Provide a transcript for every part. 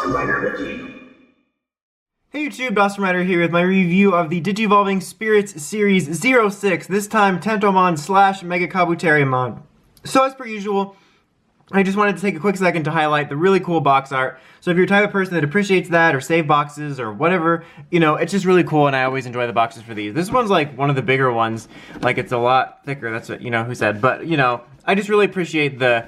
Dawson Rider Wiki. Hey YouTube, Dawson Rider here with my review of the Digivolving Spirits Series 06, this time Tentomon / Mega Kabuterimon. So as per usual, I just wanted to take a quick second to highlight the really cool box art. So if you're the type of person that appreciates that, or save boxes, or whatever, you know, it's just really cool, and I always enjoy the boxes for these. This one's like one of the bigger ones, like it's a lot thicker, that's what, you know, who said, but, you know, I just really appreciate the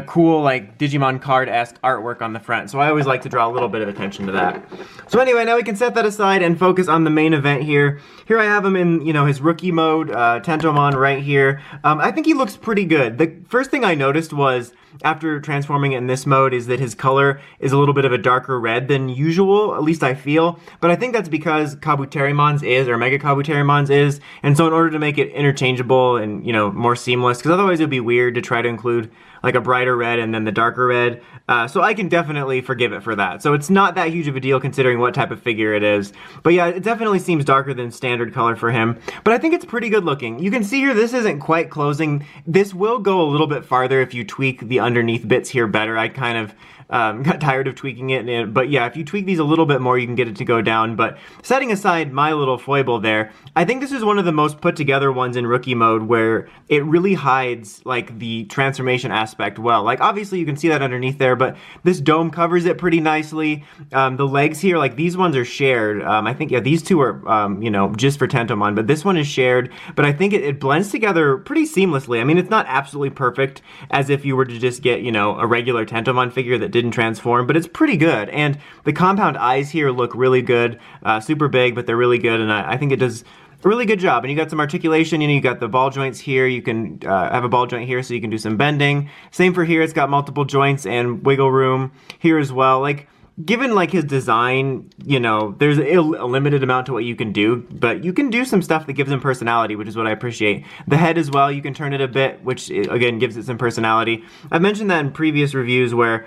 cool, like, Digimon card-esque artwork on the front, so I always like to draw a little bit of attention to that. So anyway, now we can set that aside and focus on the main event here. Here I have him in, you know, his rookie mode, Tentomon right here. I think he looks pretty good. The first thing I noticed was, after transforming it in this mode, is that his color is a little bit of a darker red than usual, at least I feel. But I think that's because Kabuterimon's is, or Mega Kabuterimon's is, and so in order to make it interchangeable and, you know, more seamless, because otherwise it would be weird to try to include like a brighter red and then the darker red. So I can definitely forgive it for that. So it's not that huge of a deal considering what type of figure it is. But yeah, it definitely seems darker than standard color for him. But I think it's pretty good looking. You can see here this isn't quite closing. This will go a little bit farther if you tweak the underneath bits here better. I kind of got tired of tweaking it, but yeah, if you tweak these a little bit more, you can get it to go down. But setting aside my little foible there, I think this is one of the most put together ones in rookie mode where it really hides like the transformation aspect well. Like obviously you can see that underneath there, but this dome covers it pretty nicely. The legs here, like these ones are shared. I think, yeah, these two are, you know, just for Tentomon, but this one is shared, but I think it blends together pretty seamlessly. I mean, it's not absolutely perfect as if you were to just get, you know, a regular Tentomon figure that didn't transform, but it's pretty good. And the compound eyes here look really good, super big, but they're really good, and I think it does a really good job. And you got some articulation, you know, you got the ball joints here, you can have a ball joint here so you can do some bending. Same for here, it's got multiple joints and wiggle room here as well. Like, given like his design, you know, there's a limited amount to what you can do, but you can do some stuff that gives him personality, which is what I appreciate. The head as well, you can turn it a bit, which again gives it some personality. I've mentioned that in previous reviews where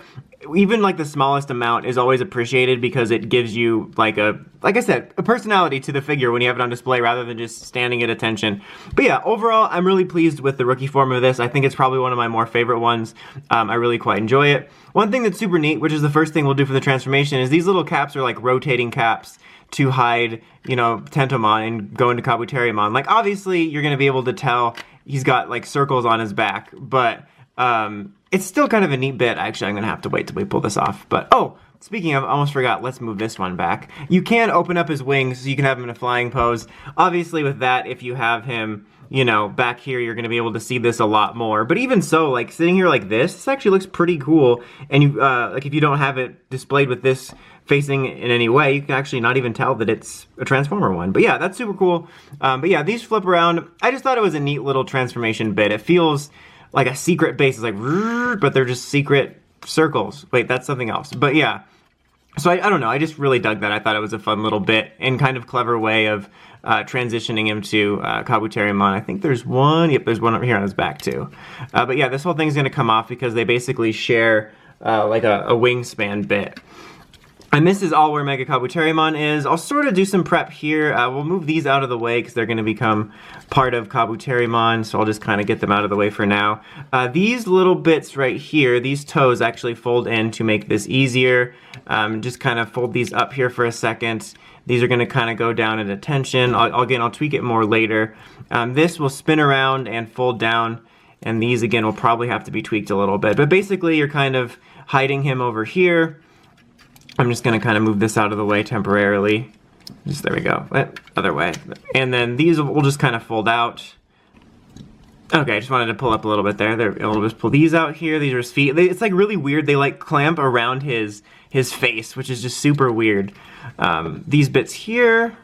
even like the smallest amount is always appreciated because it gives you like I said, a personality to the figure when you have it on display rather than just standing at attention. But yeah, overall, I'm really pleased with the rookie form of this. I think it's probably one of my more favorite ones. I really quite enjoy it. One thing that's super neat, which is the first thing we'll do for the transformation, is these little caps are like rotating caps to hide, you know, Tentomon and go into Kabuterimon. Like obviously you're gonna be able to tell he's got like circles on his back, but it's still kind of a neat bit. Actually, I'm gonna have to wait till we pull this off. But oh, speaking of, I almost forgot, let's move this one back. You can open up his wings so you can have him in a flying pose. Obviously with that, if you have him, you know, back here, you're gonna be able to see this a lot more. But even so, like sitting here like this actually looks pretty cool. And you, like if you don't have it displayed with this facing in any way, you can actually not even tell that it's a Transformer one. But yeah, that's super cool. But yeah, these flip around. I just thought it was a neat little transformation bit. It feels like a secret base. It's like, but they're just secret circles. Wait, that's something else. But yeah, so I don't know. I just really dug that. I thought it was a fun little bit and kind of clever way of transitioning him to Kabuterimon. I think there's one. Yep, there's one over here on his back too. But yeah, this whole thing's going to come off because they basically share like a wingspan bit. And this is all where Mega Kabuterimon is. I'll sort of do some prep here. We'll move these out of the way because they're going to become part of Kabuterimon, so I'll just kind of get them out of the way for now. These little bits right here, these toes actually fold in to make this easier. Just kind of fold these up here for a second. These are going to kind of go down at attention. Again, I'll tweak it more later. This will spin around and fold down, and these again will probably have to be tweaked a little bit. But basically, you're kind of hiding him over here. I'm just going to kind of move this out of the way temporarily. Just, there we go. Other way. And then these will just kind of fold out. Okay, I just wanted to pull up a little bit there. We'll just pull these out here. These are his feet. It's like really weird. They like clamp around his face, which is just super weird. These bits here.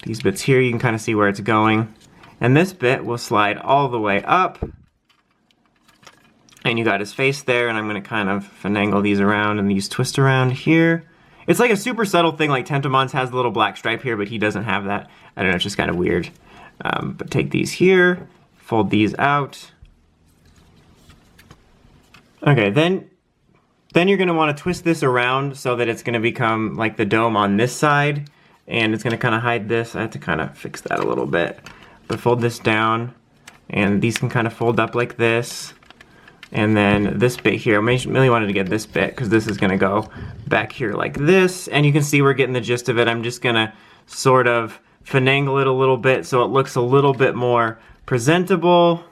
These bits here, you can kind of see where it's going. And this bit will slide all the way up. And you got his face there, and I'm going to kind of finagle these around, and these twist around here. It's like a super subtle thing, like Tentomon's has the little black stripe here, but he doesn't have that. I don't know, it's just kind of weird. But take these here, fold these out. Okay, then you're going to want to twist this around so that it's going to become like the dome on this side, and it's going to kind of hide this. I have to kind of fix that a little bit. But fold this down, and these can kind of fold up like this. And then this bit here, I really wanted to get this bit because this is going to go back here like this. And you can see we're getting the gist of it. I'm just going to sort of finagle it a little bit so it looks a little bit more presentable.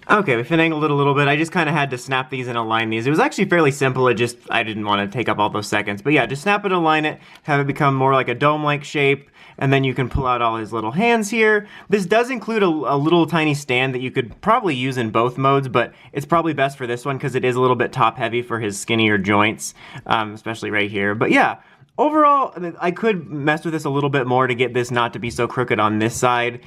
Okay, we finagled it a little bit. I just kind of had to snap these and align these. It was actually fairly simple. I didn't want to take up all those seconds. But yeah, just snap it, align it, have it become more like a dome-like shape, and then you can pull out all his little hands here. This does include a little tiny stand that you could probably use in both modes, but it's probably best for this one because it is a little bit top-heavy for his skinnier joints, especially right here. But yeah, overall, I could mess with this a little bit more to get this not to be so crooked on this side.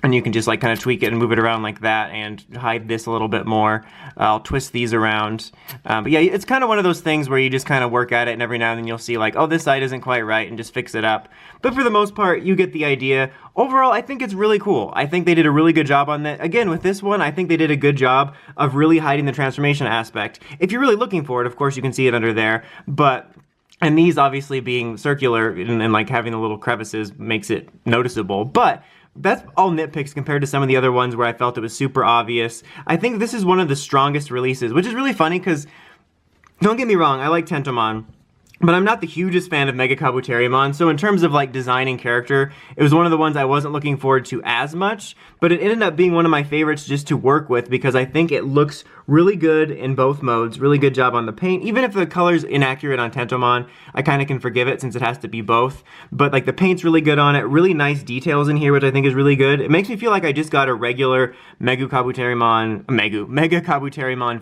And you can just like kind of tweak it and move it around like that and hide this a little bit more. I'll twist these around. But yeah, it's kind of one of those things where you just kind of work at it, and every now and then you'll see like, oh, this side isn't quite right, and just fix it up. But for the most part, you get the idea. Overall, I think it's really cool. I think they did a really good job on that. Again, with this one, I think they did a good job of really hiding the transformation aspect. If you're really looking for it, of course, you can see it under there. And these obviously being circular and like having the little crevices makes it noticeable. But that's all nitpicks compared to some of the other ones where I felt it was super obvious. I think this is one of the strongest releases, which is really funny because, don't get me wrong, I like Tentomon, but I'm not the hugest fan of Mega Kabuterimon, so in terms of like design and character, it was one of the ones I wasn't looking forward to as much, but it ended up being one of my favorites just to work with because I think it looks really good in both modes, really good job on the paint. Even if the color's inaccurate on Tentomon, I kind of can forgive it since it has to be both, but like the paint's really good on it, really nice details in here, which I think is really good. It makes me feel like I just got a regular Mega Kabuterimon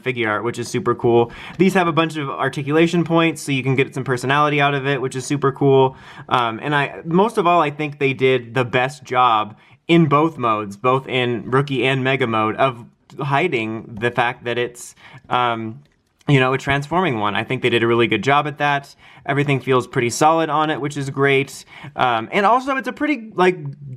figure art, which is super cool. These have a bunch of articulation points, so you can get some personality out of it, which is super cool. And most of all, I think they did the best job in both modes, both in Rookie and Mega mode, of hiding the fact that it's a transforming one. I think they did a really good job at that. Everything feels pretty solid on it, which is great. And also, it's a pretty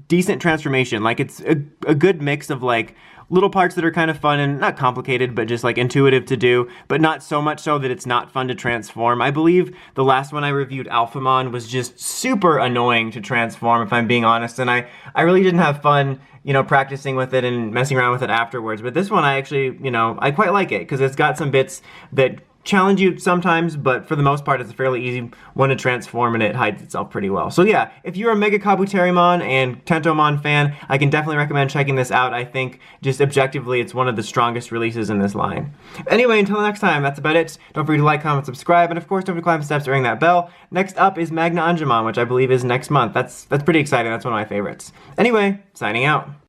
decent transformation. Like, it's a good mix of like little parts that are kind of fun and not complicated, but just like intuitive to do, but not so much so that it's not fun to transform. I believe the last one I reviewed, Alphamon, was just super annoying to transform, if I'm being honest, and I really didn't have fun, practicing with it and messing around with it afterwards. But this one, I actually, I quite like it because it's got some bits that challenge you sometimes, but for the most part, it's a fairly easy one to transform, and it hides itself pretty well. So yeah, if you're a Mega Kabuterimon and Tentomon fan, I can definitely recommend checking this out. I think, just objectively, it's one of the strongest releases in this line. Anyway, until next time, that's about it. Don't forget to like, comment, subscribe, and of course, don't forget to climb the steps to ring that bell. Next up is Magna Angemon, which I believe is next month. That's pretty exciting. That's one of my favorites. Anyway, signing out.